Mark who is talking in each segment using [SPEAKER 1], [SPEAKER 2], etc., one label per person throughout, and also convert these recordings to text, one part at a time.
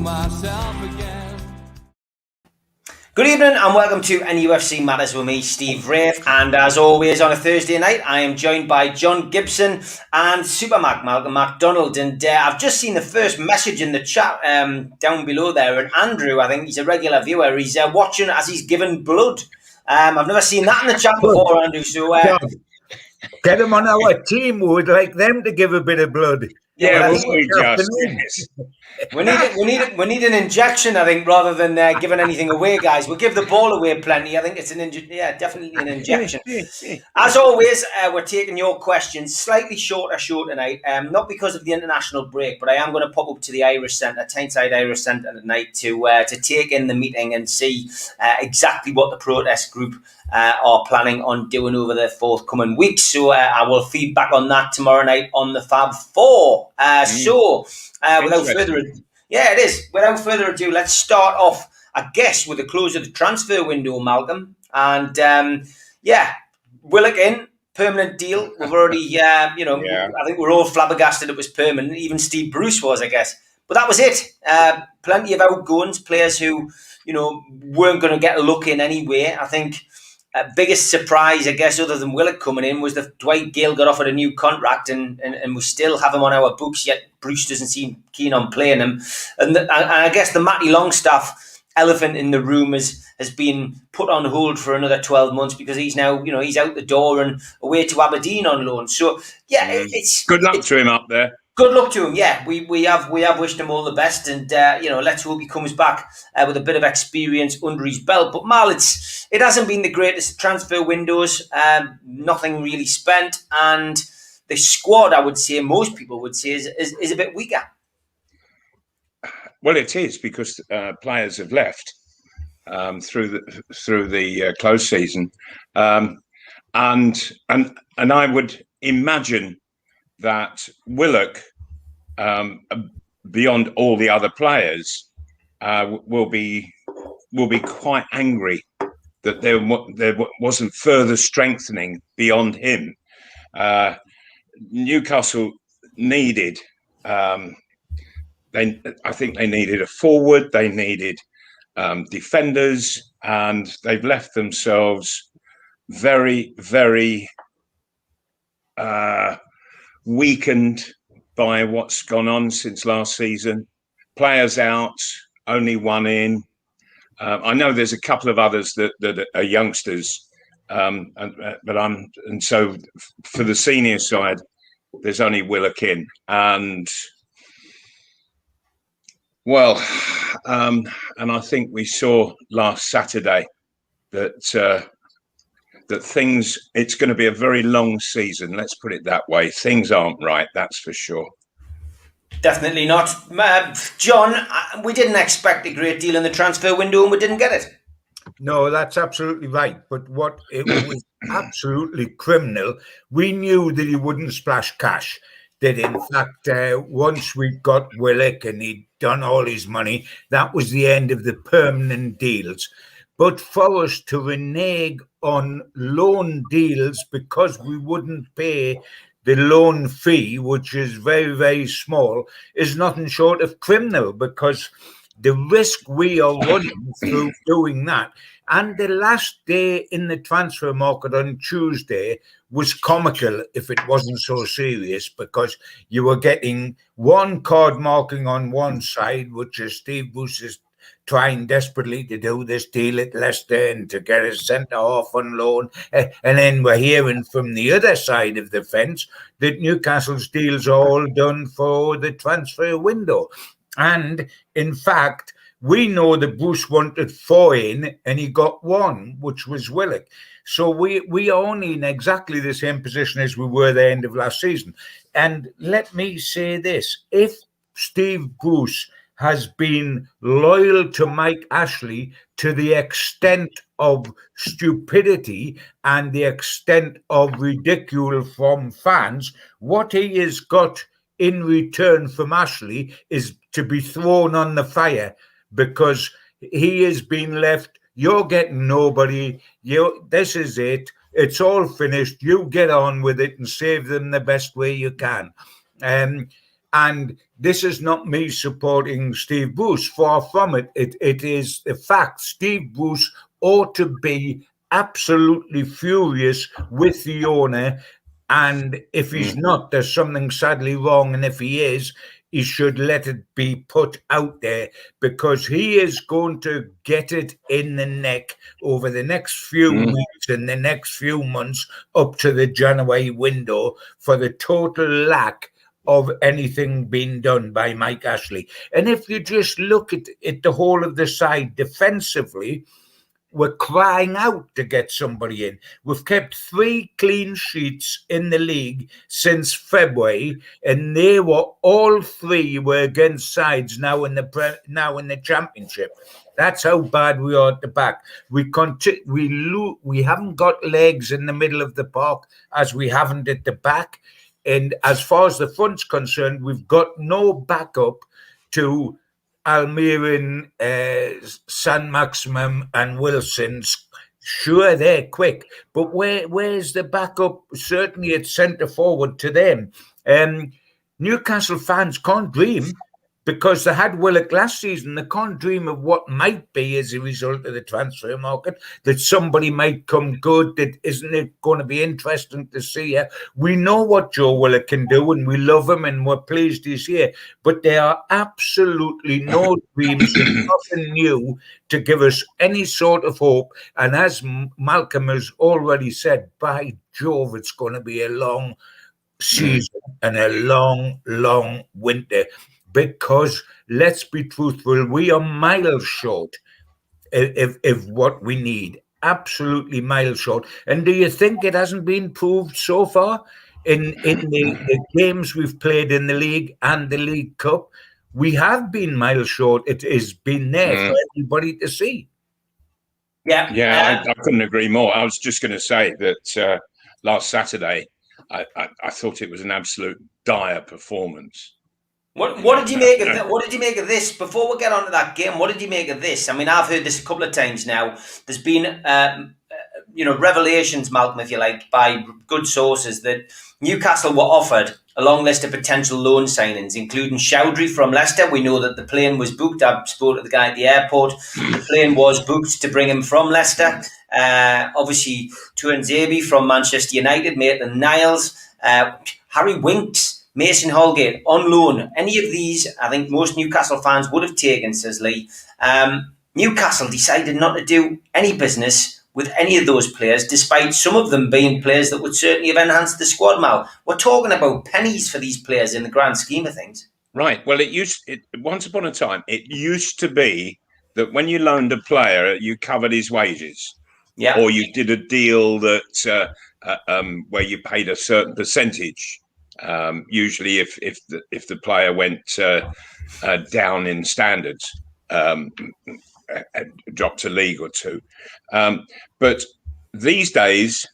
[SPEAKER 1] myself again.
[SPEAKER 2] Good evening and welcome to NUFC Matters with me, Steve Wraith. And as always on a Thursday night, I am joined by John Gibson and Supermac, Malcolm MacDonald. And I've just seen the first message in the chat down below there. And Andrew, I think he's a regular viewer, he's watching as he's given blood. I've never seen that in the chat before, Andrew. So
[SPEAKER 3] get him on our team. We would like them to give a bit of blood.
[SPEAKER 4] Yeah, we just? Yes.
[SPEAKER 2] We need an injection, I think, rather than giving anything away, guys. We'll give the ball away plenty. I think it's definitely an injection. As always, we're taking your questions. Slightly shorter show tonight, not because of the international break, but I am going to pop up to the Irish Centre, Tyneside Irish Centre tonight to take in the meeting and see exactly what the protest group are planning on doing over the forthcoming weeks. So I will feed back on that tomorrow night on the Fab Four. Without further ado, Without further ado, let's start off, I guess, with the close of the transfer window, Malcolm. And Willock in, permanent deal. We've already, I think we're all flabbergasted it was permanent. Even Steve Bruce was, I guess. But that was it. Plenty of outgoings, players who, weren't going to get a look in anyway. I think biggest surprise, I guess, other than Willock coming in, was that Dwight Gale got offered a new contract and we still have him on our books, yet Bruce doesn't seem keen on playing him. And I guess the Matty Longstaff elephant in the room has been put on hold for another 12 months because he's now, he's out the door and away to Aberdeen on loan. So, it's...
[SPEAKER 4] Good luck to him up there.
[SPEAKER 2] Good luck to him. Yeah, we have wished him all the best, and let's hope he comes back with a bit of experience under his belt. But Mal, it hasn't been the greatest transfer windows. Nothing really spent, and the squad, I would say, most people would say, is a bit weaker.
[SPEAKER 4] Well, it is because players have left through the close season, and I would imagine that Willock, beyond all the other players, will be quite angry that there wasn't further strengthening beyond him. Newcastle needed. I think they needed a forward. They needed defenders, and they've left themselves very, very weakened by what's gone on since last season. Players out, only one in. I know there's a couple of others that are youngsters, so for the senior side, there's only Willock in, and I think we saw last Saturday that it's going to be a very long season. Let's put it that way. Things aren't right, that's for sure.
[SPEAKER 2] Definitely not. John, we didn't expect a great deal in the transfer window and we didn't get it.
[SPEAKER 3] No, that's absolutely right. But it was absolutely criminal. We knew that he wouldn't splash cash. That in fact, once we got Willock and he'd done all his money, that was the end of the permanent deals. But for us to renege on loan deals because we wouldn't pay the loan fee, which is very, very small, is nothing short of criminal, because the risk we are running through doing that. And the last day in the transfer market on Tuesday was comical if it wasn't so serious, because you were getting one card marking on one side, which is Steve Bruce is trying desperately to do this deal at Leicester and to get a centre-half on loan. And then we're hearing from the other side of the fence that Newcastle's deals are all done for the transfer window. And in fact, we know that Bruce wanted 4 in and he got 1, which was Willock. So we are only in exactly the same position as we were at the end of last season. And let me say this, if Steve Bruce has been loyal to Mike Ashley to the extent of stupidity and the extent of ridicule from fans, what he has got in return from Ashley is to be thrown on the fire, because he has been left, you're getting nobody, this is it, it's all finished, you get on with it and save them the best way you can. And this is not me supporting Steve Bruce. Far from it. It is the fact Steve Bruce ought to be absolutely furious with the owner. And if he's not, there's something sadly wrong. And if he is, he should let it be put out there, because he is going to get it in the neck over the next few weeks and the next few months up to the January window for the total lack of anything being done by Mike Ashley. And if you just look at the whole of the side defensively, we're crying out to get somebody in. We've kept 3 clean sheets in the league since February, and they were all 3 were against sides now in the championship. That's how bad we are at the back. We haven't got legs in the middle of the park as we haven't at the back. And as far as the front's concerned, we've got no backup to Almiron, San Maximum and Wilson's. Sure, they're quick, but where's the backup? Certainly at centre forward to them. Newcastle fans can't dream, because they had Willock last season. They can't dream of what might be as a result of the transfer market, that somebody might come good. That isn't it going to be interesting to see? We know what Joe Willock can do, and we love him, and we're pleased he's here. But there are absolutely no dreams, and nothing new to give us any sort of hope. And as Malcolm has already said, by Jove, it's going to be a long season and a long, long winter. Because let's be truthful, we are miles short if what we need. Absolutely miles short. And do you think it hasn't been proved so far in the games we've played in the league and the League Cup? We have been miles short. It has been there for everybody to see.
[SPEAKER 4] Yeah, I couldn't agree more. I was just going to say that last Saturday, I thought it was an absolute dire performance.
[SPEAKER 2] What did you make of that? What did you make of this? Before we get on to that game, what did you make of this? I mean, I've heard this a couple of times now. There's been, revelations, Malcolm, if you like, by good sources that Newcastle were offered a long list of potential loan signings, including Chowdhury from Leicester. We know that the plane was booked. I spoke to the guy at the airport. The plane was booked to bring him from Leicester. Obviously, Tuanzebe from Manchester United, Maitland-Niles, Harry Winks, Mason Holgate on loan. Any of these, I think most Newcastle fans would have taken, says Lee. Newcastle decided not to do any business with any of those players, despite some of them being players that would certainly have enhanced the squad, Mal. We're talking about pennies for these players in the grand scheme of things.
[SPEAKER 4] Right. Well, once upon a time, it used to be that when you loaned a player, you covered his wages. Yeah. Or you did a deal that where you paid a certain percentage. Usually, if the player went down in standards, dropped a league or two. But these days,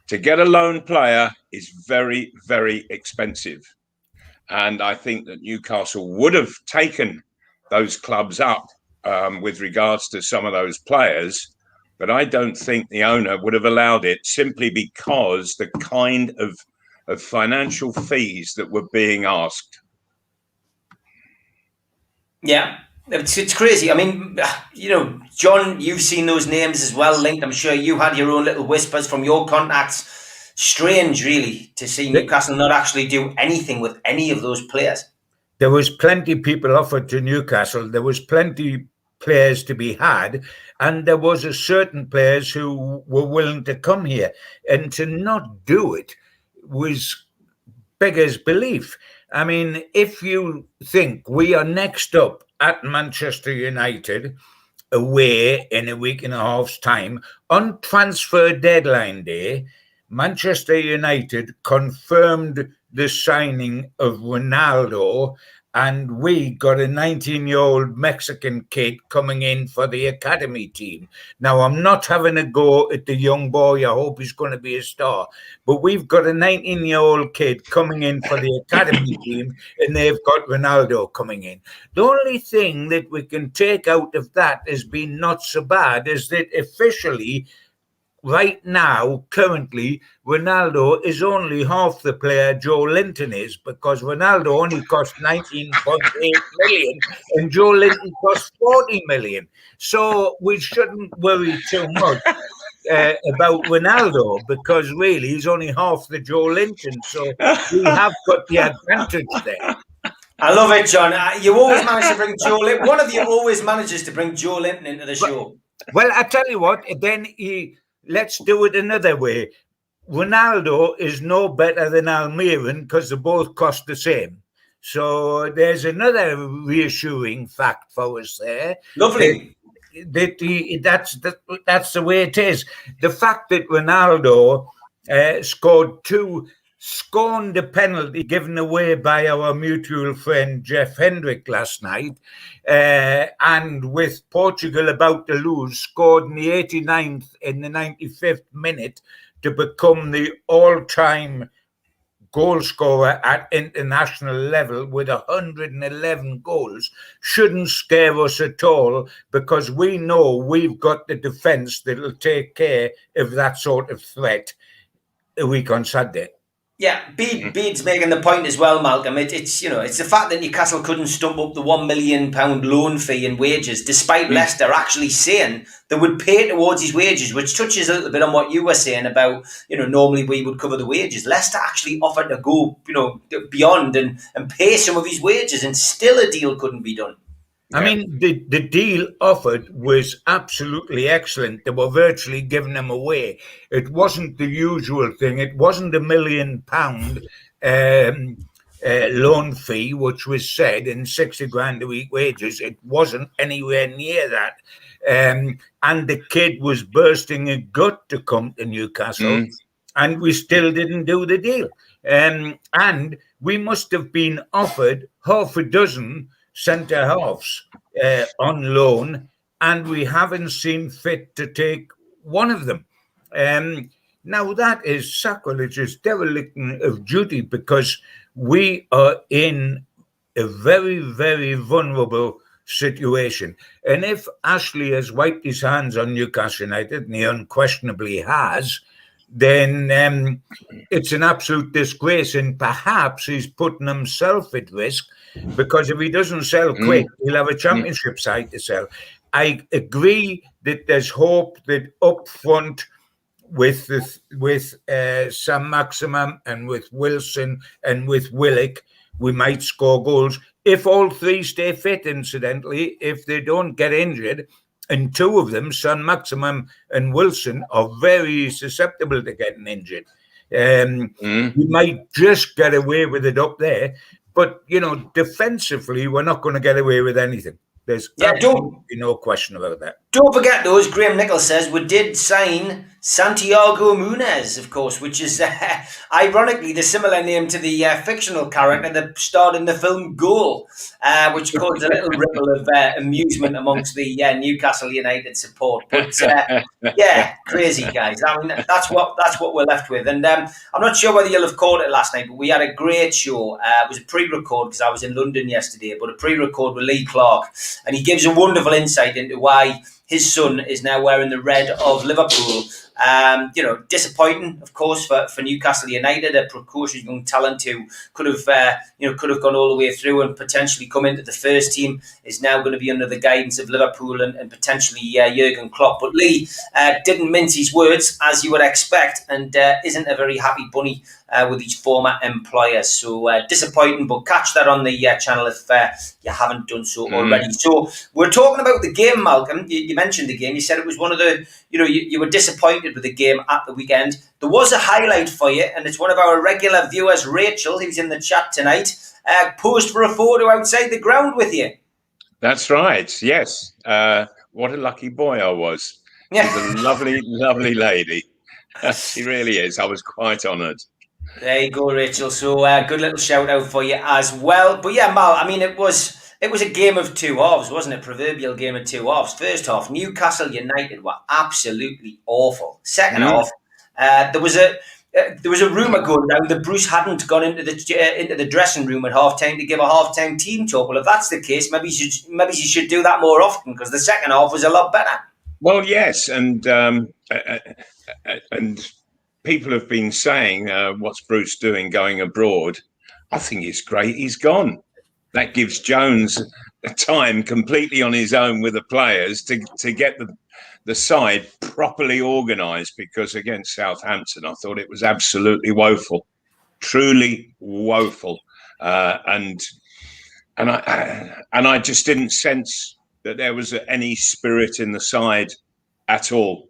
[SPEAKER 4] to get a loan player is very, very expensive, and I think that Newcastle would have taken those clubs up with regards to some of those players. But I don't think the owner would have allowed it, simply because the kind of financial fees that were being asked.
[SPEAKER 2] Yeah, it's crazy. I mean, John, you've seen those names as well linked. I'm sure you had your own little whispers from your contacts. Strange, really, to see Newcastle not actually do anything with any of those players.
[SPEAKER 3] There was plenty of people offered to Newcastle. There was plenty players to be had, and there was a certain players who were willing to come here, and to not do it was beggars belief. I mean, if you think we are next up at Manchester United away in a week and a half's time, on transfer deadline day, Manchester United confirmed the signing of Ronaldo, and we got a 19-year-old Mexican kid coming in for the academy team. Now, I'm not having a go at the young boy. I hope he's going to be a star. But we've got a 19-year-old kid coming in for the academy team, and they've got Ronaldo coming in. The only thing that we can take out of that as being not so bad is that officially right now, currently, Ronaldo is only half the player Joe Linton is, because Ronaldo only cost 19.8 million and Joe Linton cost 40 million. So we shouldn't worry too much about Ronaldo, because really he's only half the Joe Linton. So we have got the advantage there.
[SPEAKER 2] I love it, John. You always manage to bring Joe Linton. One of you always manages to bring Joe Linton into the show.
[SPEAKER 3] Well, I tell you what, then let's do it another way. Ronaldo is no better than Almiron because they both cost the same. So there's another reassuring fact for us there.
[SPEAKER 2] Lovely.
[SPEAKER 3] That's the way it is. The fact that Ronaldo scored 2, scorned a penalty given away by our mutual friend Jeff Hendrick last night, and with Portugal about to lose, scored in the 89th in the 95th minute to become the all-time goal scorer at international level with 111 goals, shouldn't scare us at all, because we know we've got the defence that'll take care of that sort of threat a week on Saturday.
[SPEAKER 2] Yeah, Bede's making the point as well, Malcolm. It's the fact that Newcastle couldn't stump up the £1 million loan fee in wages, despite Leicester actually saying they would pay towards his wages, which touches a little bit on what you were saying about, normally we would cover the wages. Leicester actually offered to go, beyond and pay some of his wages, and still a deal couldn't be done.
[SPEAKER 3] I mean, the deal offered was absolutely excellent. They were virtually giving them away. It wasn't the usual thing. It wasn't £1 million loan fee, which was said in 60 grand a week wages. It wasn't anywhere near that. And the kid was bursting a gut to come to Newcastle, and we still didn't do the deal. And we must have been offered half a dozen centre halves on loan, and we haven't seen fit to take one of them. Now that is sacrilegious dereliction of duty, because we are in a very, very vulnerable situation. And if Ashley has wiped his hands on Newcastle United, and he unquestionably has, then it's an absolute disgrace, and perhaps he's putting himself at risk, because if he doesn't sell quick, he'll have a championship side to sell. I agree that there's hope that up front with Sam Maximum and with Wilson and with Willock, we might score goals. If all three stay fit, incidentally, if they don't get injured, and two of them, Sam Maximum and Wilson, are very susceptible to getting injured. We might just get away with it up there. But, defensively, we're not going to get away with anything. There's absolutely no question about that.
[SPEAKER 2] Don't forget, though, as Graham Nichols says, we did sign Santiago Munez, of course, which is ironically the similar name to the fictional character that starred in the film Goal, which caused a little ripple of amusement amongst the Newcastle United support. But crazy guys. I mean, that's what we're left with. And I'm not sure whether you'll have caught it last night, but we had a great show. It was a pre-record because I was in London yesterday, but a pre-record with Lee Clark, and he gives a wonderful insight into why his son is now wearing the red of Liverpool. Disappointing, of course, for Newcastle United, a precocious young talent who could have gone all the way through and potentially come into the first team, is now going to be under the guidance of Liverpool and potentially Jurgen Klopp. But Lee didn't mince his words, as you would expect, and isn't a very happy bunny with his former employers. So disappointing, but catch that on the channel if you haven't done so already. So we're talking about the game, Malcolm. You mentioned the game. You said it was one of the, you were disappointed with the game at the weekend. There was a highlight for you, and it's one of our regular viewers, Rachel, who's in the chat tonight, posed for a photo outside the ground with you.
[SPEAKER 4] That's right, yes. What a lucky boy I was. She's a lovely, lovely lady. She really is. I was quite honoured.
[SPEAKER 2] There you go, Rachel. So good little shout out for you as well. But yeah, Mal, I mean, it was a game of two halves, wasn't it? Proverbial game of two halves. First half, Newcastle United were absolutely awful. Second half, there was a rumour going around that Bruce hadn't gone into the dressing room at half time to give a half time team talk. Well, if that's the case, maybe you should do that more often, because the second half was a lot better.
[SPEAKER 4] Well, yes, and and people have been saying, what's Bruce doing going abroad? I think it's great he's gone. That gives Jones time completely on his own with the players to get the side properly organised, because against Southampton, I thought it was absolutely woeful, truly woeful. And I just didn't sense that there was any spirit in the side at all.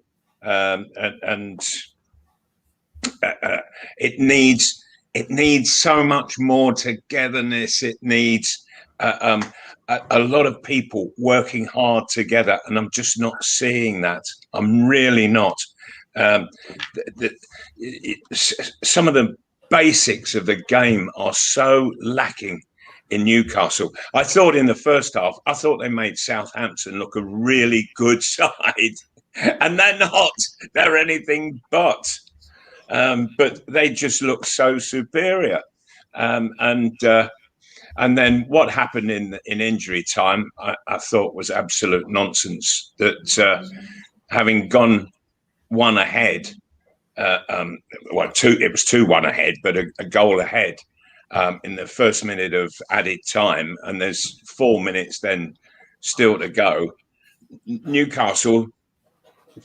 [SPEAKER 4] It needs so much more togetherness. It needs a lot of people working hard together, and I'm just not seeing that. I'm really not. Some of the basics of the game are so lacking in Newcastle. I thought in the first half, they made Southampton look a really good side, and they're not. They're anything but. But they just look so superior. And then what happened in injury time, I thought was absolute nonsense. That having gone one ahead, it was 2-1 ahead, but a goal ahead in the first minute of added time, and there's 4 minutes then still to go. Newcastle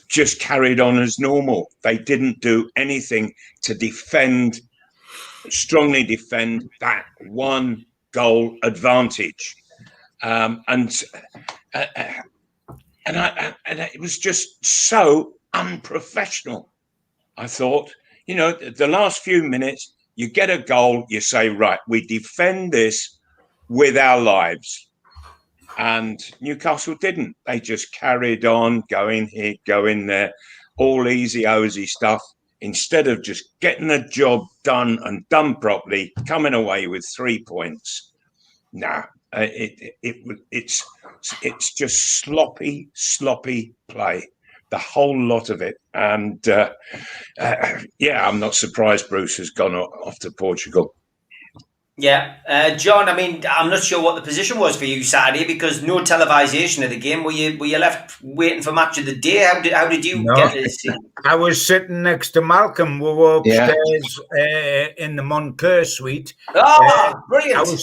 [SPEAKER 4] just carried on as normal. They didn't do anything to strongly defend that one goal advantage, and it was just so unprofessional. I thought, the last few minutes, you get a goal, you say, right, we defend this with our lives. And Newcastle didn't. They just carried on, going here, going there, all easy stuff, instead of just getting the job done and done properly, coming away with 3 points. It's just sloppy play, the whole lot of it. And I'm not surprised Bruce has gone off to Portugal.
[SPEAKER 2] Yeah, John, I mean, I'm not sure what the position was for you Saturday, because no televisation of the game. Were you left waiting for match of the day? How did you get to see?
[SPEAKER 3] I was sitting next to Malcolm. We were upstairs in the Moncur suite.
[SPEAKER 2] Oh, brilliant!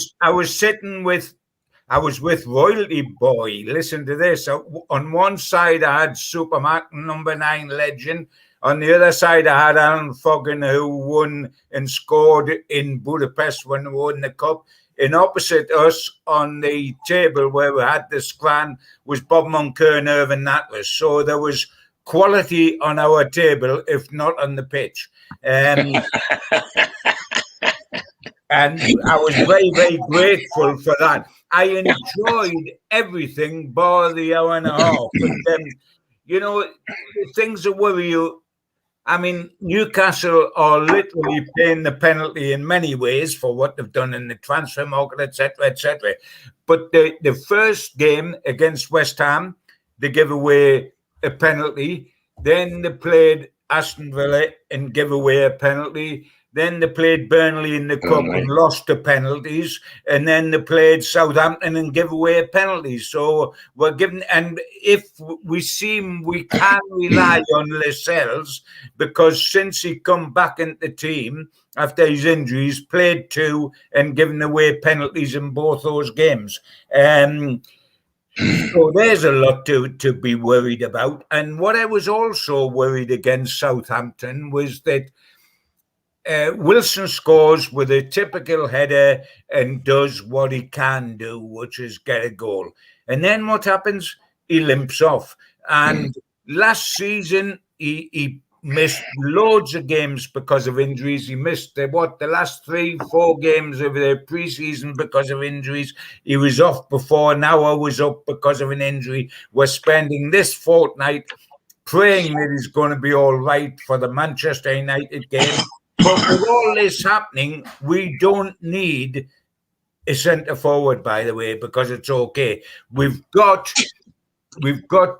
[SPEAKER 3] I was with Royalty Boy. Listen to this. On one side, I had Supermac, number 9 legend. On the other side, I had Alan Foggin, who won and scored in Budapest when they won the cup. And opposite us on the table where we had the scran was Bob Moncur and Irvin Atlas. So there was quality on our table, if not on the pitch. And I was very, very grateful for that. I enjoyed everything bar the hour and a half. But things that worry you. I mean, Newcastle are literally paying the penalty in many ways for what they've done in the transfer market, etc., etc. But the first game against West Ham, they gave away a penalty. Then they played Aston Villa and gave away a penalty. Then they played Burnley in the cup and lost the penalties. And then they played Southampton and gave away a penalty. So we're given, and if we can rely on Lascelles, because since he come back into the team after his injuries, played 2 and given away penalties in both those games. So there's a lot to be worried about. And what I was also worried against Southampton was that Wilson scores with a typical header and does what he can do, which is get a goal. And then what happens? He limps off. And last season, he missed loads of games because of injuries. He missed the last 3-4 games of the pre-season because of injuries. He was off before. Now I was up because of an injury. We're spending this fortnight praying that he's going to be all right for the Manchester United game. But with all this happening, we don't need a centre forward, by the way, because it's okay. We've got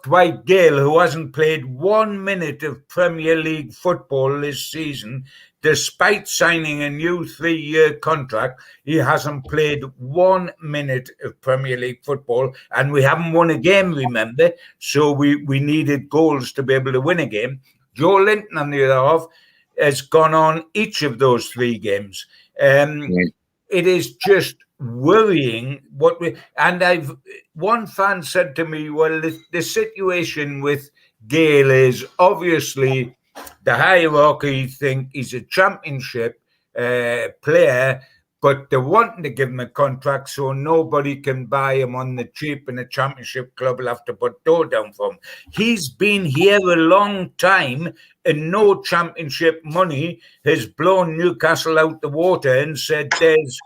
[SPEAKER 3] Dwight Gale, who hasn't played 1 minute of Premier League football this season. Despite signing a new 3-year contract, he hasn't played 1 minute of Premier League football, and we haven't won a game, remember? So we needed goals to be able to win a game. Joe Linton, on the other half, has gone on each of those 3 games. It is just worrying one fan said to me, well, the situation with Gale is obviously the hierarchy think he's a championship player, but they're wanting to give him a contract so nobody can buy him on the cheap, and a championship club will have to put dough down for him. He's been here a long time, and no championship money has blown Newcastle out the water and said, there's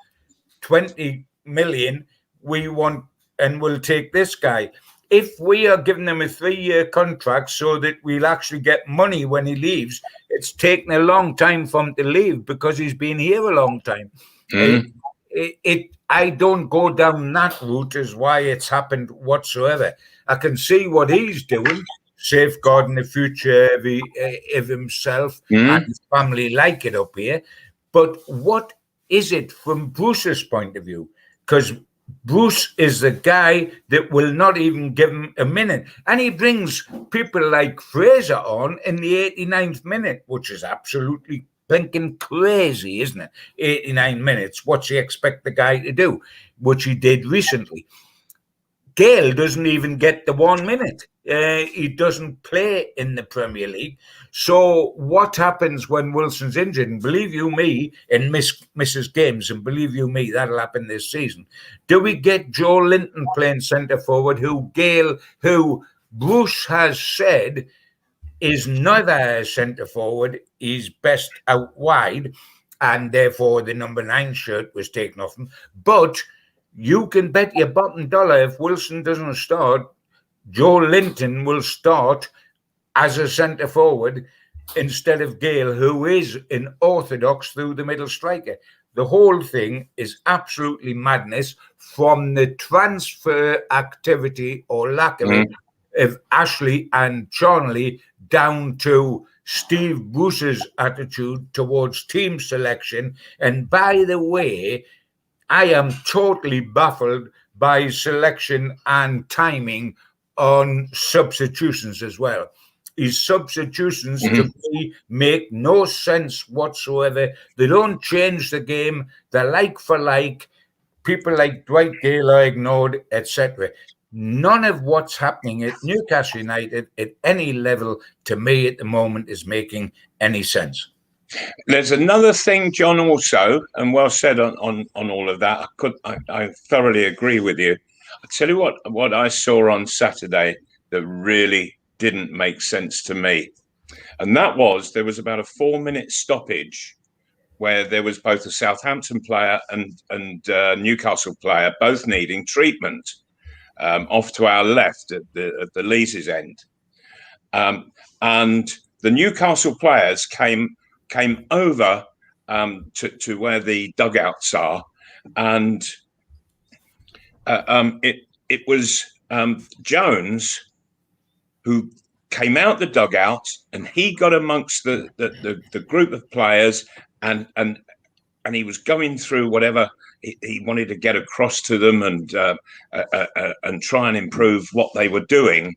[SPEAKER 3] 20 million we want and we'll take this guy. If we are giving him a 3-year contract so that we'll actually get money when he leaves, it's taken a long time for him to leave because he's been here a long time. I don't go down that route as why it's happened whatsoever. I can see what he's doing, safeguarding the future of himself and his family like it up here. But what is it from Bruce's point of view? Because Bruce is the guy that will not even give him a minute. And he brings people like Fraser on in the 89th minute, which is absolutely blinking crazy, isn't it? 89 minutes. What's he expect the guy to do? Which he did recently. Gale doesn't even get the 1 minute. He doesn't play in the Premier League. So what happens when Wilson's injured? And believe you me, and misses games, and believe you me, that'll happen this season. Do we get Joe Linton playing centre forward, who Bruce has said is neither a centre forward, he's best out wide, and therefore the number 9 shirt was taken off him. But you can bet your bottom dollar if Wilson doesn't start, Joe Linton will start as a centre forward instead of Gale, who is an orthodox through the middle striker. The whole thing is absolutely madness, from the transfer activity or lack of it of Ashley and Charnley down to Steve Bruce's attitude towards team selection. And by the way, I am totally baffled by selection and timing on substitutions as well. His substitutions to me make no sense whatsoever. They don't change the game. They're like for like. People like Dwight Gale are ignored, etc. None of what's happening at Newcastle United at any level to me at the moment is making any sense.
[SPEAKER 4] There's another thing, John, also, and well said on all of that. I thoroughly agree with you. I tell you what I saw on Saturday that really didn't make sense to me, and that was there was about a 4-minute stoppage where there was both a Southampton player and Newcastle player both needing treatment off to our left at the Lees's end, and the Newcastle players came over to where the dugouts are, and it was Jones who came out the dugout, and he got amongst the group of players, and he was going through whatever he wanted to get across to them and try and improve what they were doing.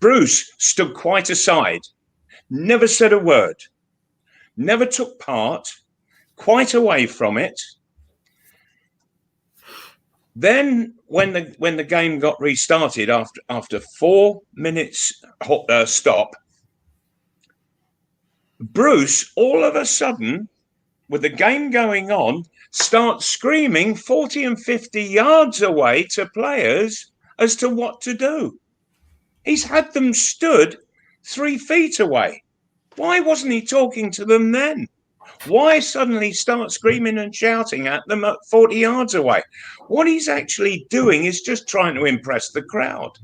[SPEAKER 4] Bruce stood quite aside, never said a word, never took part, quite away from it. Then when the game got restarted after 4 minutes stop, Bruce all of a sudden, with the game going on, starts screaming 40 and 50 yards away to players as to what to do. He's had them stood 3 feet away. Why wasn't he talking to them then? Why suddenly start screaming and shouting at them at 40 yards away? What he's actually doing is just trying to impress the crowd.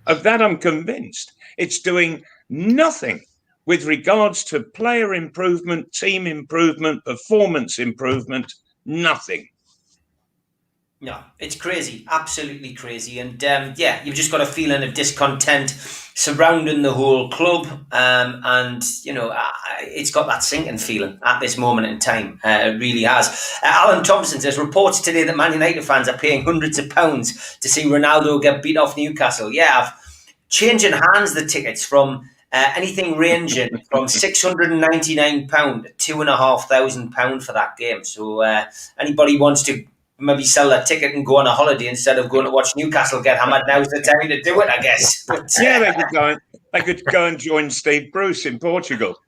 [SPEAKER 4] Of that, I'm convinced. It's doing nothing with regards to player improvement, team improvement, performance improvement, nothing.
[SPEAKER 2] No, it's crazy, absolutely crazy. And you've just got a feeling of discontent surrounding the whole club. And, it's got that sinking feeling at this moment in time. It really has. Alan Thompson says, reports today that Man United fans are paying hundreds of pounds to see Ronaldo get beat off Newcastle. Yeah, changing hands the tickets from anything ranging from £699 to £2,500 for that game. So anybody wants to maybe sell a ticket and go on a holiday instead of going to watch Newcastle get hammered, now's the time to do it, I guess. But,
[SPEAKER 4] yeah, they could go and join Steve Bruce in Portugal.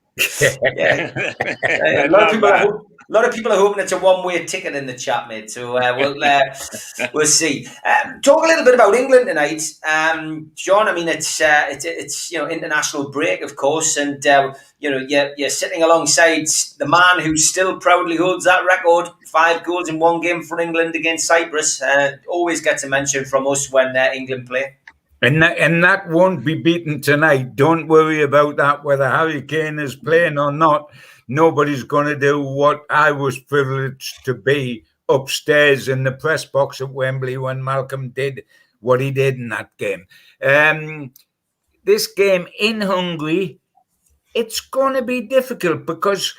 [SPEAKER 2] Yeah. A lot of people are hoping it's a one-way ticket in the chat, mate. So we'll see. Talk a little bit about England tonight, John. I mean, it's international break, of course, and you're sitting alongside the man who still proudly holds that record: 5 goals in one game for England against Cyprus. Always gets a mention from us when England play.
[SPEAKER 3] And that won't be beaten tonight. Don't worry about that, whether Harry Kane is playing or not. Nobody's going to do what I was privileged to be upstairs in the press box at Wembley when Malcolm did what he did in that game. This game in Hungary, it's going to be difficult because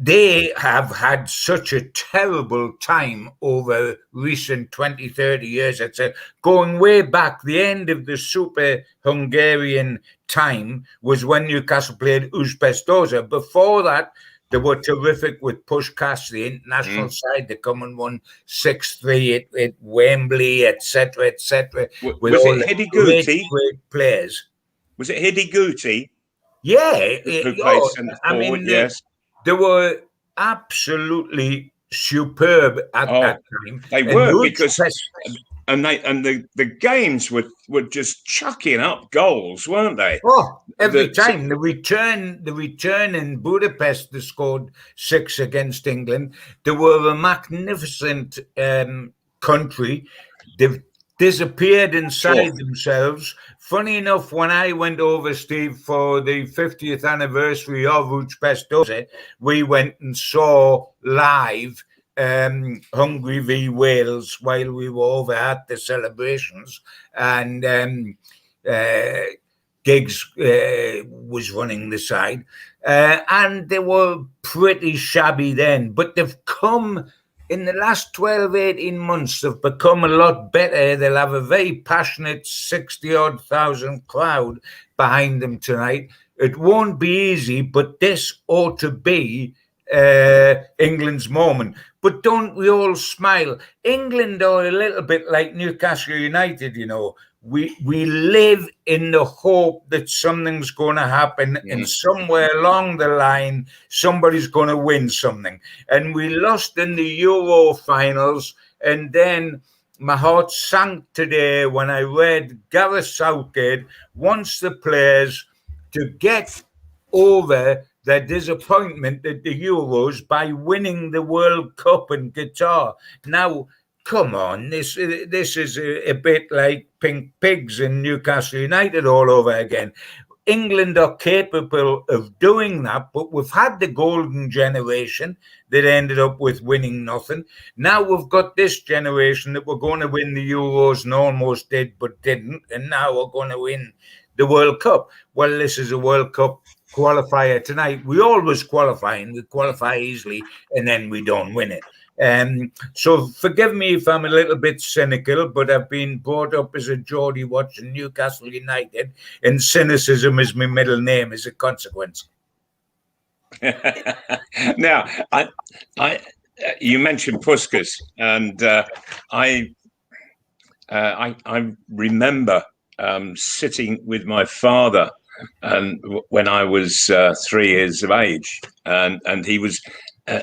[SPEAKER 3] they have had such a terrible time over recent 20, 30 years. It's going way back. The end of the Super Hungarian time was when Newcastle played Uzbekistan. Before that, they were terrific with Puskas, the international side. They come and won 6-3 at Wembley, etc., etc.
[SPEAKER 4] Was it Hidiguti?
[SPEAKER 3] Great players.
[SPEAKER 4] Was it Hidiguti?
[SPEAKER 3] Yeah.
[SPEAKER 4] Who played centre forward, yes.
[SPEAKER 3] They were absolutely superb at that time.
[SPEAKER 4] They were, because the games were just chucking up goals, weren't they?
[SPEAKER 3] Oh, every time. The return in Budapest, they scored 6 against England. They were a magnificent country. They've disappeared inside themselves. Funny enough, when I went over, Steve, for the 50th anniversary of Uzbekistan, we went and saw live Hungary v Wales while we were over at the celebrations, and Giggs was running the side, and they were pretty shabby then, but they've come. In the last 12, 18 months, they've become a lot better. They'll have a very passionate 60-odd thousand crowd behind them tonight. It won't be easy, but this ought to be England's moment. But don't we all smile? England are a little bit like Newcastle United, you know. We live in the hope that something's going to happen, and somewhere along the line, somebody's going to win something. And we lost in the Euro finals, and then my heart sank today when I read Gareth Southgate wants the players to get over their disappointment at the Euros by winning the World Cup in Qatar. Now, come on, this is a bit like pink pigs in Newcastle United all over again. England are capable of doing that, but we've had the golden generation that ended up with winning nothing. Now we've got this generation that were going to win the Euros and almost did, but didn't, and now we're going to win the World Cup. Well, this is a World Cup qualifier tonight. We always qualify, and we qualify easily, and then we don't win it. So forgive me if I'm a little bit cynical, but I've been brought up as a Geordie watching Newcastle United, and cynicism is my middle name as a consequence.
[SPEAKER 4] Now, you mentioned Puskas, and I remember sitting with my father when I was 3 years of age, and he was.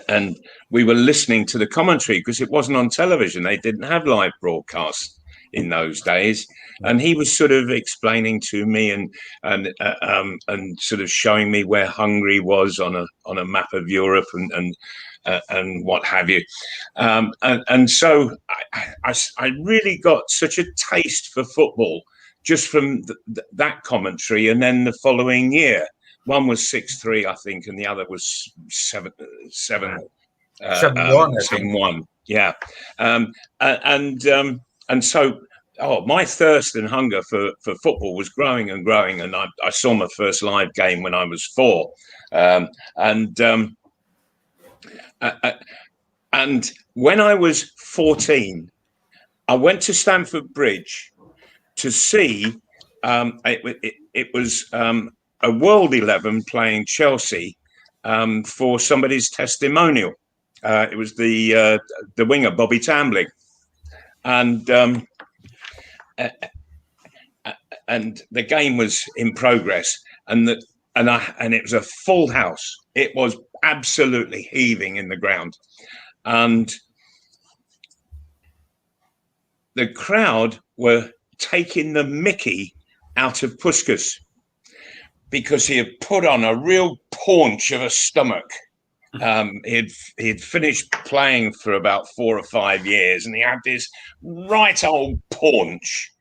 [SPEAKER 4] And we were listening to the commentary because it wasn't on television. They didn't have live broadcasts in those days. And he was sort of explaining to me and sort of showing me where Hungary was on a map of Europe and what have you. And so I really got such a taste for football just from that commentary. And then the following year, one was 6-3, I think, and the other was 7-1. 7-1, yeah. And so, my thirst and hunger for football was growing and growing, and I saw my first live game when I was 4, and when I was 14, I went to Stamford Bridge to see. It was a World 11 playing Chelsea for somebody's testimonial. It was the winger Bobby Tambling, and the game was in progress, and it was a full house. It was absolutely heaving in the ground, and the crowd were taking the mickey out of Puskas because he had put on a real paunch of a stomach. He'd finished playing for about 4 or 5 years, and he had this right old paunch,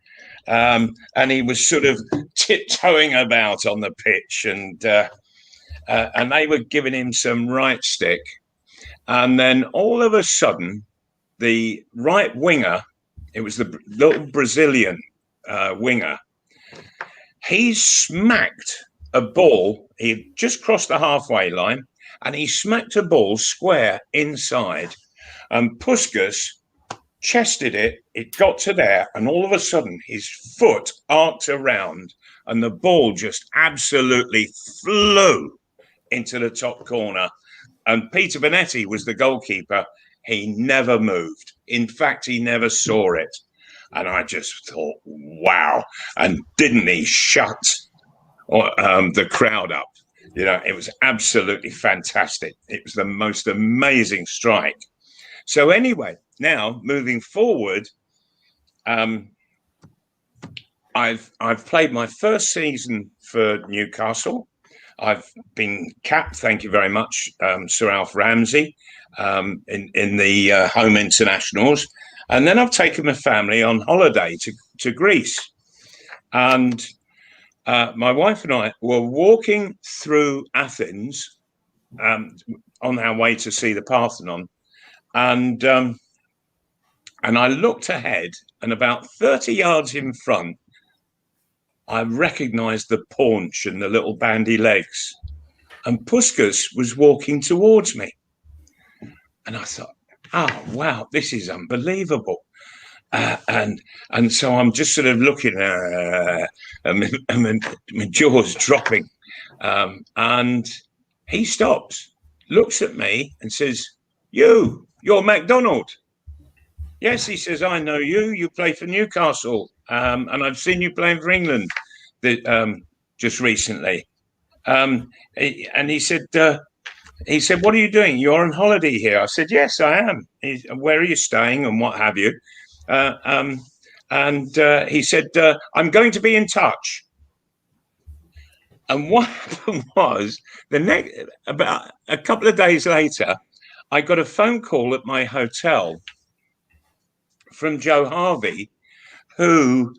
[SPEAKER 4] and he was sort of tiptoeing about on the pitch, and they were giving him some right stick. And then all of a sudden, the right winger, it was the little Brazilian winger, he smacked a ball. He had just crossed the halfway line, and he smacked a ball square inside. And Puskas chested it. It got to there, and all of a sudden, his foot arced around, and the ball just absolutely flew into the top corner. And Peter Bonetti was the goalkeeper. He never moved. In fact, he never saw it. And I just thought, wow. And didn't he shut the crowd up? You know, it was absolutely fantastic. It was the most amazing strike. So anyway, now moving forward, I've played my first season for Newcastle. I've been capped, thank you very much, Sir Alf Ramsey, in the home internationals. And then I've taken my family on holiday to Greece. And my wife and I were walking through Athens on our way to see the Parthenon. And I looked ahead, and about 30 yards in front, I recognised the paunch and the little bandy legs. And Puskas was walking towards me. And I thought, oh, wow, this is unbelievable. And so I'm just sort of looking, and my jaw's dropping. And he stops, looks at me and says, you're MacDonald. Yes, he says, I know you. You play for Newcastle. And I've seen you playing for England just recently. And he said, what are you doing? You're on holiday here. I said, yes, I am. Where are you staying and what have you? And he said, I'm going to be in touch. And what happened was, about a couple of days later, I got a phone call at my hotel from Joe Harvey, who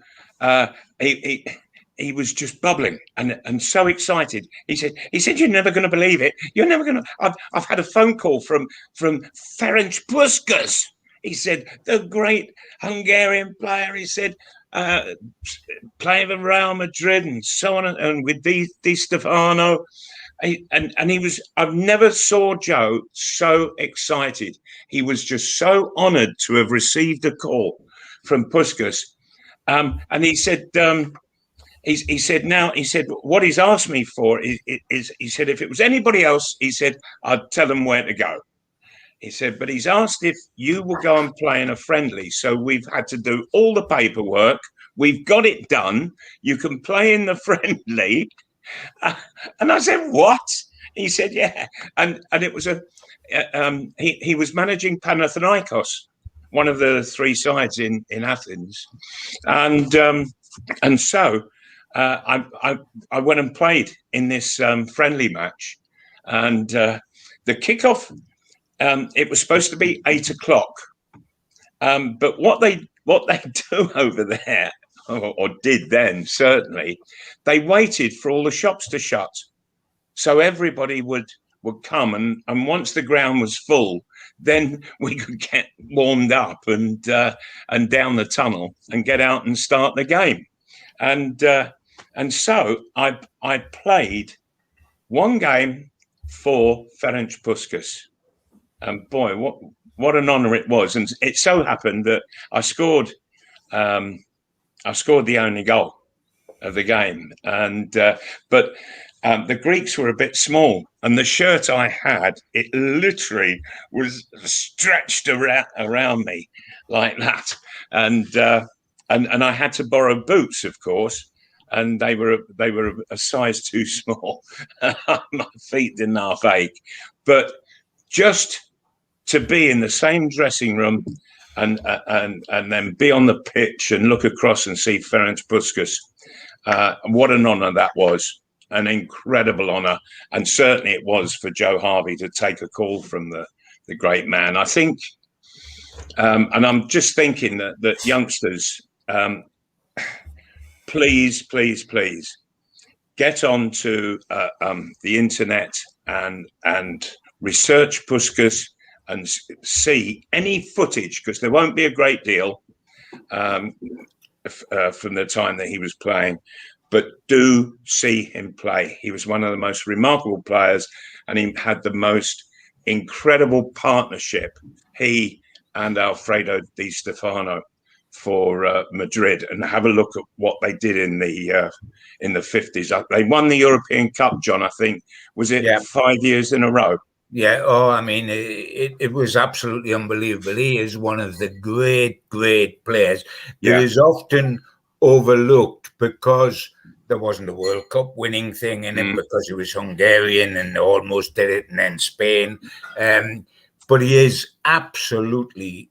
[SPEAKER 4] he was just bubbling and so excited. He said, you're never going to believe it. You're never going to. I've had a phone call from Ferenc Puskas. He said, the great Hungarian player. He said, playing for Real Madrid and so on, and with Di Stefano. And he was, I've never saw Joe so excited. He was just so honoured to have received a call from Puskas. And he said, he said, what he's asked me for is, he said, if it was anybody else, he said, I'd tell them where to go. He said, but he's asked if you will go and play in a friendly. So we've had to do all the paperwork. We've got it done. You can play in the friendly. And I said, what? He said, yeah. And it was he was managing Panathinaikos, one of the three sides in Athens. And so I went and played in this friendly match. And the kickoff, it was supposed to be 8 o'clock. But what they do over there, or did then, certainly, they waited for all the shops to shut. So everybody would come, and once the ground was full, then we could get warmed up and down the tunnel and get out and start the game. And so I played one game for Ferenc Puskas. And boy, what an honour it was. And it so happened that I scored the only goal of the game. And but the Greeks were a bit small, and the shirt I had, it literally was stretched around me like that, and I had to borrow boots, of course, and they were a size too small. My feet didn't half ache, but just to be in the same dressing room and then be on the pitch and look across and see Ferenc Puskas, what an honour that was. An incredible honour, and certainly it was for Joe Harvey to take a call from the great man. I think, and I'm just thinking that youngsters, please get onto the internet and research Puskas and see any footage, because there won't be a great deal from the time that he was playing. But do see him play. He was one of the most remarkable players, and he had the most incredible partnership, he and Alfredo Di Stefano, for Madrid. And have a look at what they did in the 50s. They won the European Cup, John, I think. Was it 5 years in a row?
[SPEAKER 3] Yeah. Oh, I mean, it was absolutely unbelievable. He is one of the great players. There is often overlooked because there wasn't a World Cup winning thing in it, because he was Hungarian and almost did it, and then Spain. But he is absolutely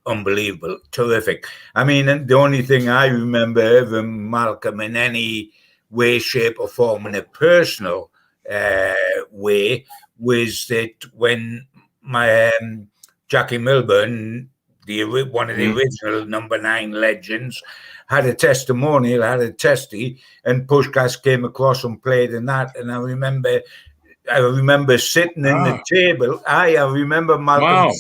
[SPEAKER 3] unbelievable, terrific. I mean, the only thing I remember of him, Malcolm, in any way, shape or form, in a personal way, was that when my Jackie Milburn, one of the original number 9 legends, had a testimonial, had a testy, and Puskas came across and played in that. And I remember sitting in the table. I remember Malcolm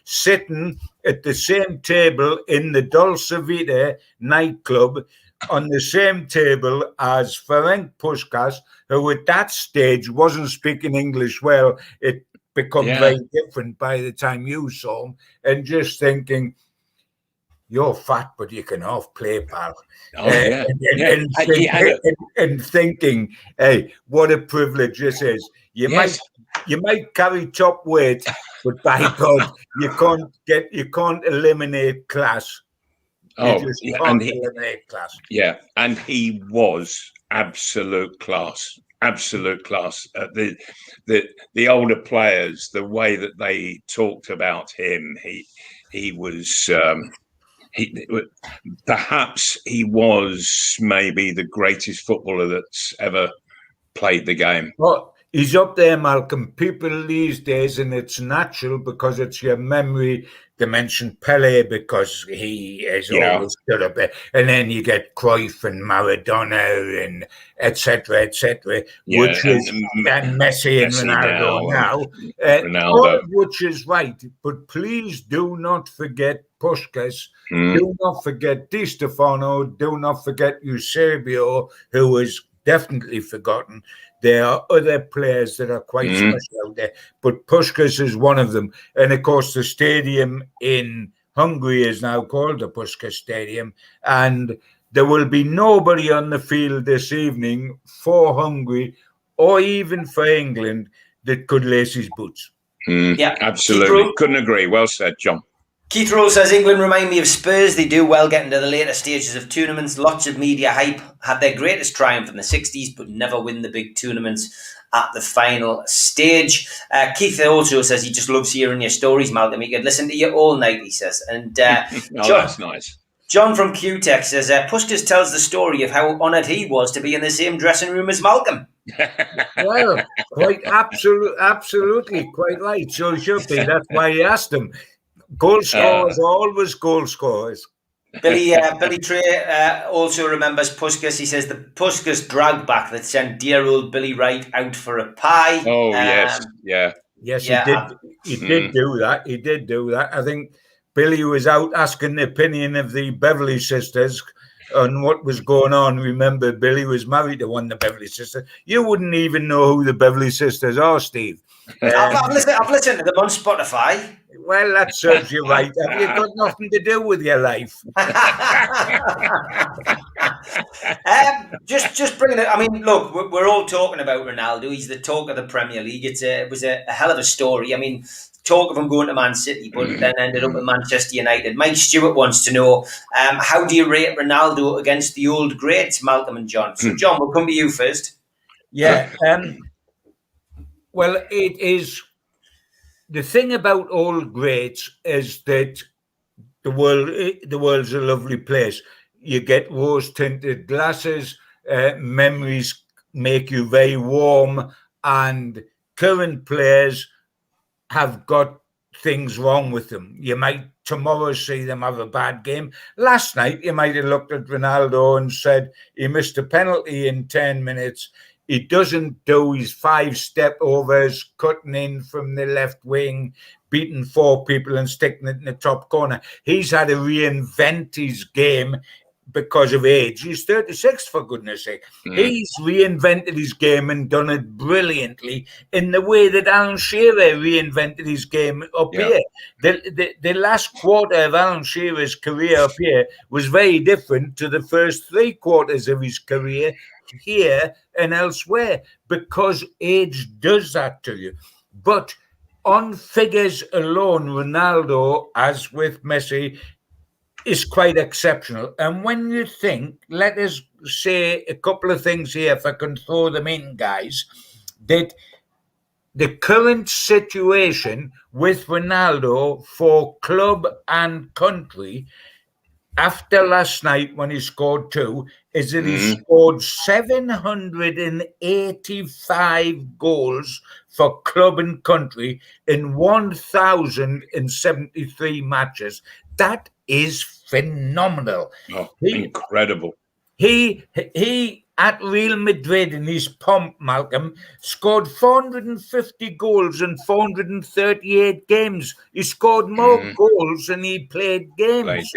[SPEAKER 3] sitting at the same table in the Dolce Vita nightclub, on the same table as Ferenc Puskas, who at that stage wasn't speaking English well. It become very different by the time you saw him, and just thinking, you're fat, but you can half play, pal. And thinking, hey, what a privilege this is. You might carry top weight, but by God, you can't eliminate class. Eliminate class.
[SPEAKER 4] Yeah, and he was absolute class. Absolute class. The older players, the way that they talked about him, he was. Perhaps he was maybe the greatest footballer that's ever played the game.
[SPEAKER 3] Well, he's up there, Malcolm. People these days, and it's natural because it's your memory, to mention Pele because he has always stood up there. And then you get Cruyff and Maradona and etc., which is Messi and Ronaldo now. All of which is right. But please do not forget Puskas. Do not forget Di Stefano. Do not forget Eusebio, who is definitely forgotten. There are other players that are quite special out there, but Puskas is one of them. And of course, the stadium in Hungary is now called the Puskas Stadium, and there will be nobody on the field this evening for Hungary or even for England that could lace his boots.
[SPEAKER 4] Absolutely. Couldn't agree. Well said, John.
[SPEAKER 2] Keith Rose says, England remind me of Spurs. They do well getting to the later stages of tournaments. Lots of media hype. Had their greatest triumph in the 60s, but never win the big tournaments at the final stage. Keith also says he just loves hearing your stories, Malcolm. He could listen to you all night, he says. And
[SPEAKER 4] that's nice.
[SPEAKER 2] John from QTech says, Puskas tells the story of how honoured he was to be in the same dressing room as Malcolm.
[SPEAKER 3] Well, quite absolutely, quite right. So it should be. That's why he asked him. Goal scorers are always goal scorers.
[SPEAKER 2] Billy Trey also remembers Puskas. He says the Puskas drag back that sent dear old Billy Wright out for a pie.
[SPEAKER 4] Oh, yes.
[SPEAKER 3] Yes, he did. He did do that. He did do that. I think Billy was out asking the opinion of the Beverly sisters on what was going on. Remember, Billy was married to one of the Beverly sisters. You wouldn't even know who the Beverly sisters are, Steve.
[SPEAKER 2] I've listened to them on Spotify.
[SPEAKER 3] Well, that serves you right. Have you got nothing to do with your life?
[SPEAKER 2] just bringing it. I mean, look, we're all talking about Ronaldo. He's the talk of the Premier League. It was a hell of a story. I mean, talk of him going to Man City, but then ended up at Manchester United. Mike Stewart wants to know, how do you rate Ronaldo against the old greats, Malcolm and John? So, John, we'll come to you first.
[SPEAKER 3] Yeah. Well, it is. The thing about old greats is that the world's a lovely place. You get rose-tinted glasses. Memories make you very warm, and current players have got things wrong with them. You might tomorrow see them have a bad game. Last night, you might have looked at Ronaldo and said he missed a penalty in 10 minutes. He doesn't do his 5-step overs, cutting in from the left wing, beating 4 people and sticking it in the top corner. He's had to reinvent his game because of age. He's 36, for goodness sake. He's reinvented his game and done it brilliantly in the way that Alan Shearer reinvented his game up here. The last quarter of Alan Shearer's career up here was very different to the first 3 quarters of his career here and elsewhere, because age does that to you. But on figures alone, Ronaldo, as with Messi, is quite exceptional. And when you think, let us say a couple of things here, if I can throw them in, guys, that the current situation with Ronaldo for club and country after last night when he scored 2 is that he scored 785 goals for club and country in 1,073 matches. That is phenomenal.
[SPEAKER 4] Incredible.
[SPEAKER 3] He at Real Madrid in his pomp, Malcolm, scored 450 goals in 438 games. He scored more goals than he played games.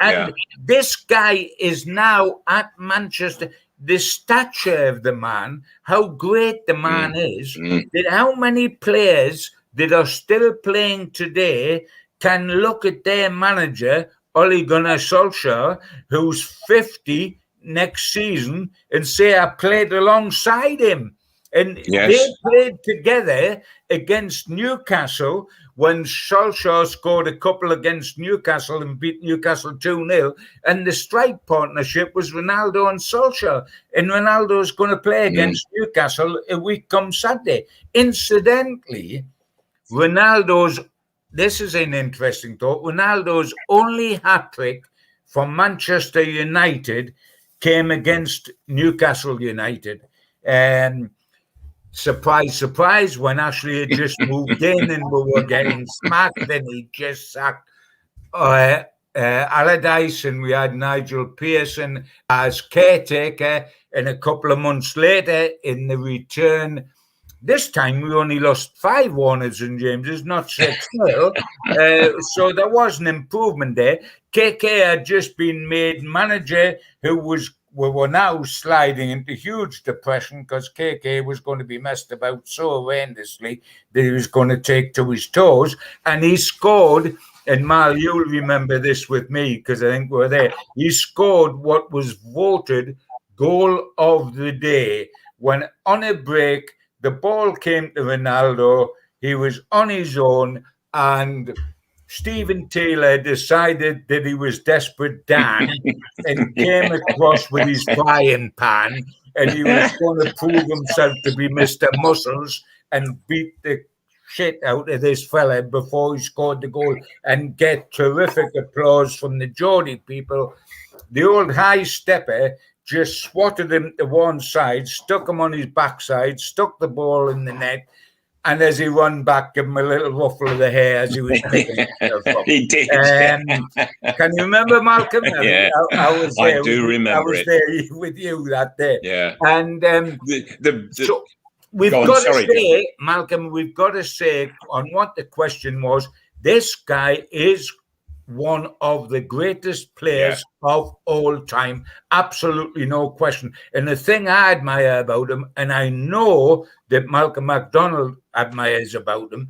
[SPEAKER 3] And this guy is now at Manchester. The stature of the man, how great the man is, that how many players that are still playing today can look at their manager, Ole Gunnar Solskjaer, who's 50 next season, and say, I played alongside him. And they played together against Newcastle when Solskjaer scored a couple against Newcastle and beat Newcastle 2-0. And the strike partnership was Ronaldo and Solskjaer. And Ronaldo's going to play against Newcastle a week come Saturday. Incidentally, this is an interesting thought, Ronaldo's only hat-trick for Manchester United came against Newcastle United. Surprise, surprise, when Ashley had just moved in and we were getting smacked, then he just sacked Allardyce, and we had Nigel Pearson as caretaker. And a couple of months later, in the return, this time we only lost 5 Warners and Jameses, not 6-0. So there was an improvement there. KK had just been made manager, we were now sliding into huge depression because KK was going to be messed about so horrendously that he was going to take to his toes. And he scored, and Mal, you'll remember this with me because I think we're there. He scored what was voted goal of the day when on a break, the ball came to Ronaldo. He was on his own, and Stephen Taylor decided that he was Desperate Dan and came across with his frying pan, and he was going to prove himself to be Mr. Muscles and beat the shit out of this fella before he scored the goal and get terrific applause from the Geordie people. The old high stepper just swatted him to one side, stuck him on his backside, stuck the ball in the net, and as he run back, give him a little ruffle of the hair as he was picking himself up.
[SPEAKER 4] He did.
[SPEAKER 3] Can you remember, Malcolm?
[SPEAKER 4] Yeah,
[SPEAKER 3] I was there.
[SPEAKER 4] I do remember.
[SPEAKER 3] I was there with you that day.
[SPEAKER 4] Yeah.
[SPEAKER 3] And so we've got to say, Malcolm, we've got to say on what the question was, this guy is one of the greatest players of all time. Absolutely no question. And the thing I admire about him, and I know that Malcolm MacDonald admires about him,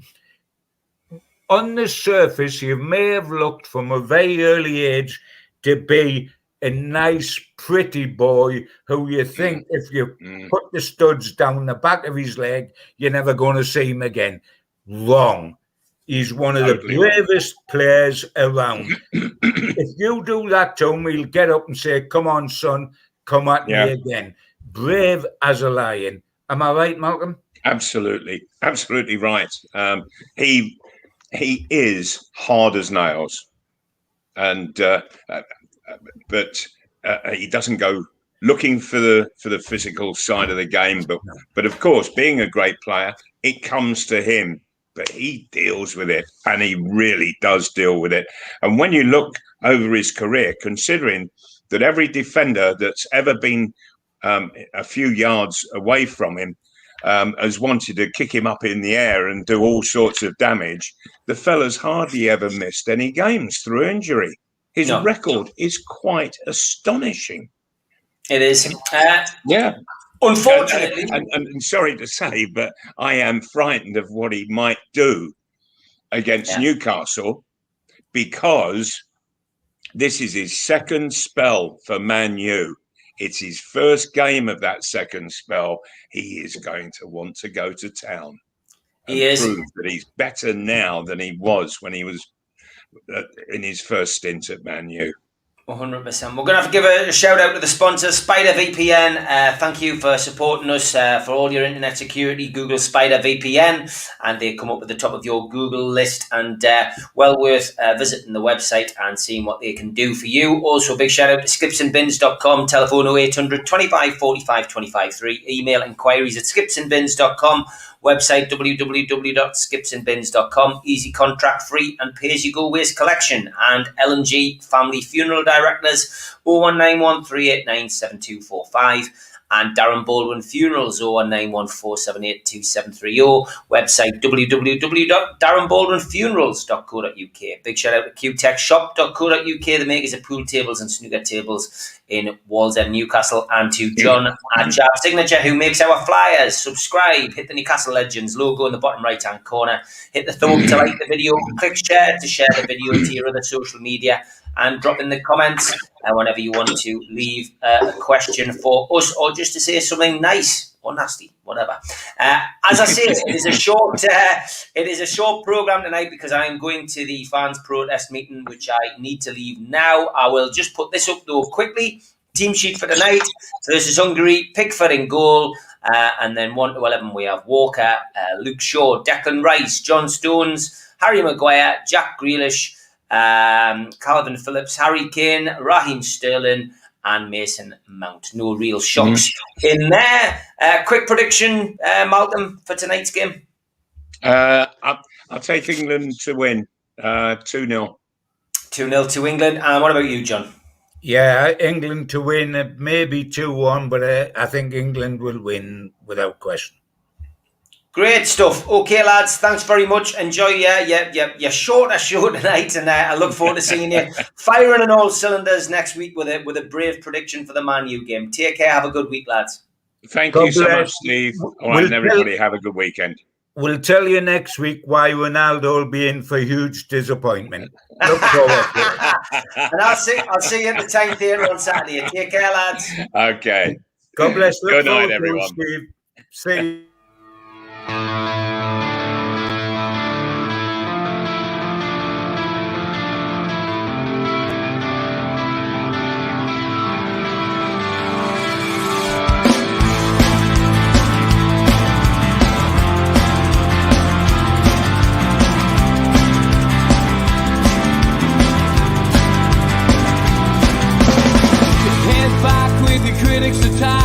[SPEAKER 3] on the surface, he may have looked from a very early age to be a nice, pretty boy who you think if you put the studs down the back of his leg, you're never going to see him again. Wrong. He's one of
[SPEAKER 4] Totally
[SPEAKER 3] the bravest players around. If you do that to him, he'll get up and say, come on, son, come at me again. Brave as a lion. Am I right, Malcolm?
[SPEAKER 4] Absolutely. Absolutely right. He is hard as nails. And but he doesn't go looking for the physical side of the game. But of course, being a great player, it comes to him. But he deals with it, and he really does deal with it. And when you look over his career, considering that every defender that's ever been a few yards away from him has wanted to kick him up in the air and do all sorts of damage, the fella's hardly ever missed any games through injury. His record is quite astonishing.
[SPEAKER 2] It is.
[SPEAKER 4] Yeah.
[SPEAKER 2] Unfortunately.
[SPEAKER 4] And sorry to say, but I am frightened of what he might do against Newcastle, because this is his second spell for Man U. It's his first game of that second spell. He is going to want to go to town and prove that he's better now than he was when he was in his first stint at Man U.
[SPEAKER 2] 100%. We're going to have to give a shout out to the sponsor, Spider VPN. Thank you for supporting us for all your internet security. Google Spider VPN, and they come up at the top of your Google list, and well worth visiting the website and seeing what they can do for you. Also, a big shout out to skipsandbins.com, telephone 0800 25 45 25 3, email inquiries at skipsandbins.com. Website www.skipsandbins.com. Easy contract free and pay-as-you-go waste collection. And L&G Family Funeral Directors 0191 389 7245. And Darren Baldwin Funerals 0191 478 2730. Website www.darrenbaldwinfunerals.co.uk. Big shout out to qtechshop.co.uk, the makers of pool tables and snooker tables in Wallsend, Newcastle, and to John at Jab Signature, who makes our flyers. Subscribe, hit the Newcastle Legends logo in the bottom right hand corner, hit the thumb up to like the video, click share to share the video to your other social media, and drop in the comments whenever you want to leave a question for us, or just to say something nice or nasty, whatever. As I say, it is a short program tonight because I am going to the fans protest meeting, which I need to leave now. I will just put this up though quickly. Team sheet for tonight versus Hungary: Pickford in goal, and then 1 to 11 we have Walker, Luke Shaw, Declan Rice, John Stones, Harry Maguire, Jack Grealish, Calvin Phillips, Harry Kane, Raheem Sterling, and Mason Mount. No real shocks in there. Quick prediction, Malcolm, for tonight's game.
[SPEAKER 4] I'll take England to win 2-0.
[SPEAKER 2] 2-0 to England. And what about you, John?
[SPEAKER 3] Yeah, England to win, maybe 2-1, but I think England will win without question.
[SPEAKER 2] Great stuff. Okay, lads, thanks very much. Enjoy your shorter show tonight, and I look forward to seeing you firing on all cylinders next week with a brave prediction for the Man U game. Take care. Have a good week, lads.
[SPEAKER 4] Thank you so much, Steve. All right, and everybody have a good weekend.
[SPEAKER 3] We'll tell you next week why Ronaldo will be in for huge disappointment. Look forward to it.
[SPEAKER 2] And I'll see you at the Time Theatre on Saturday. Take care, lads.
[SPEAKER 4] Okay.
[SPEAKER 3] God bless.
[SPEAKER 4] Good night, everyone.
[SPEAKER 3] Steve. See you.
[SPEAKER 1] Head back with the critics of time.